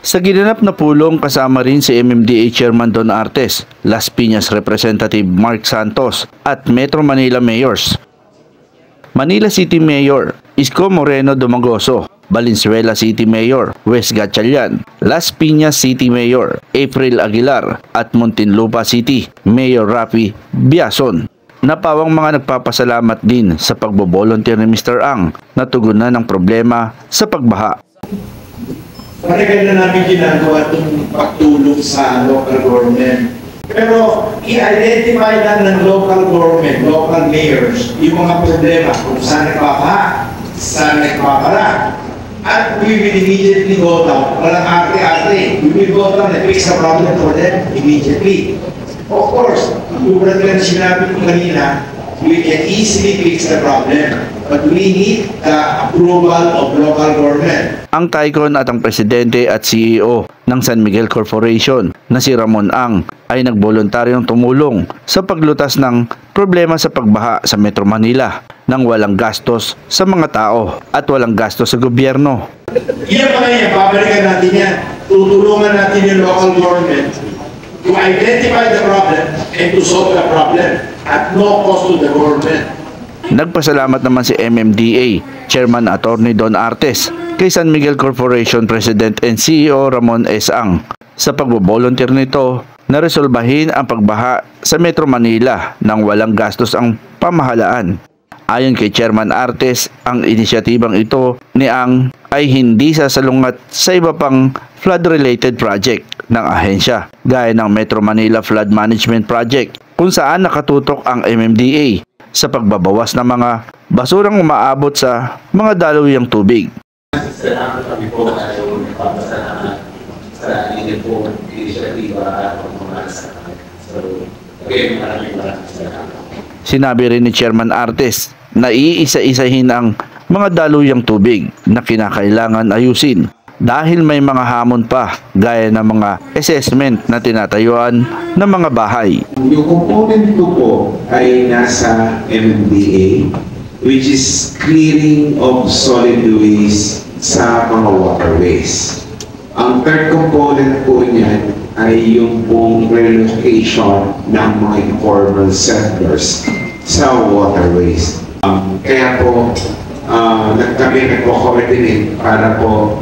Sa ginanap na pulong kasama rin si MMDA Chairman Don Artes, Las Piñas Representative Mark Santos at Metro Manila Mayors. Manila City Mayor Isko Moreno Domagoso, Valenzuela City Mayor Wes Gatchalian, Las Piñas City Mayor April Aguilar at Muntinlupa City Mayor Rafi Biason. Napawang mga nagpapasalamat din sa pagbobolunteer ni Mr. Ang na tugunan ng problema sa pagbaha. Matagal na namin ginagawa itong pagtulong sa local government. Pero i-identify lang ng local government, local mayors, yung mga problema kung saan nagpapaha, saan nagpapala. At we will immediately go down. Walang arte-arte. We will go down and fix the problem for them immediately. Of course, tulad lang sinabi ko kanina, we can easily fix the problem. But we need the approval of local government. Ang Tycon at ang presidente at CEO ng San Miguel Corporation na si Ramon Ang ay nagboluntaryong tumulong sa paglutas ng problema sa pagbaha sa Metro Manila nang walang gastos sa mga tao at walang gastos sa gobyerno. Yan mga yan, babalikan natin yan. Tutulungan natin yung local government to identify the problem and to solve the problem at no cost to the government. Nagpasalamat naman si MMDA Chairman Attorney Don Artes kay San Miguel Corporation President and CEO Ramon S. Ang sa pagbobolunteer nito na resolbahin ang pagbaha sa Metro Manila nang walang gastos ang pamahalaan. Ayon kay Chairman Artes, ang inisyatibang ito ni Ang ay hindi sasalungat sa iba pang flood-related project ng ahensya gaya ng Metro Manila Flood Management Project kung saan nakatutok ang MMDA sa pagbabawas ng mga basurang umaabot sa mga dalawang tubig. Salamat kami po ay nagpapasalamat sa inyo po inisyatiba at pagmamalasakit. So, again, maraming salamat. Sinabi rin ni Chairman Artes na iisa-isahin ang mga daluyang tubig na kinakailangan ayusin dahil may mga hamon pa gaya ng mga assessment na tinatayuan ng mga bahay. Yung component ko po ay nasa MMDA, which is clearing of solid waste sa mga waterways. Ang third component po niyan ay yung pong relocation ng mga informal settlers sa waterways. Kaya po, kami nagko-coordinate para po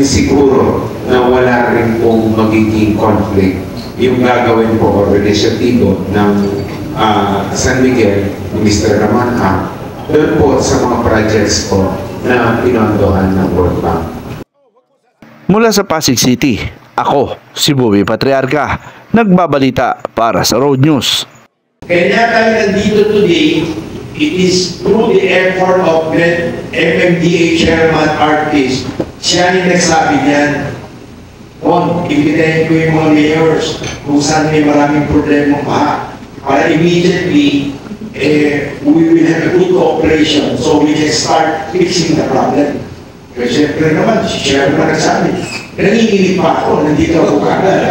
siguro na wala rin pong magiging conflict yung gagawin po o inisyatibo ng San Miguel, Mr. Ramon Ang, doon po sa mga projects po na pinondohan ng World Bank. Mula sa Pasig City, ako si Bobby Patriarca, nagbabalita para sa Road News. Kaya tayo nandito today, it is through the effort of MMDA Chairman Artis. Siya yung nagsabi niyan, ibitahin ko yung mga mayors kung saan may maraming problema pa para immediately we will have a good cooperation so we can start fixing the problem. Kasi siyempre naman, si Chairman nagsabi, nanginginig pa ako, nandito ako kagad.